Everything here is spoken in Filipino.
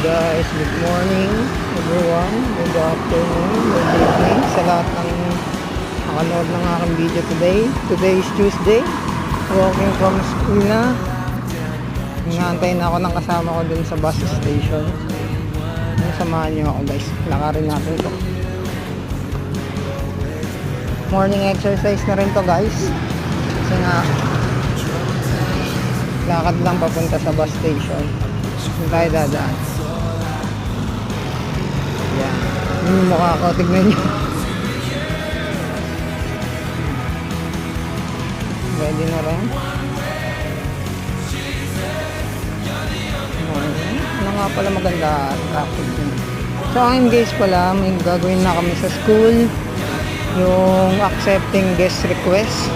Guys, good morning everyone, good afternoon, good evening sa lahat ng nakanood ng aking video today. Today is Tuesday, walking from school na. Inaantay na ako ng kasama ko dun sa bus station. Samahan nyo ako guys, lakarin natin to. Morning exercise na rin to guys, kasi nga lakad lang papunta sa bus station. Doon tayo dadaan. Yan. Yung mukha ko, tignan nyo. Ready na rin. Ano nga pala maganda traffic din. So ayun guys pala, may gagawin na kami sa school. Yung accepting guest request.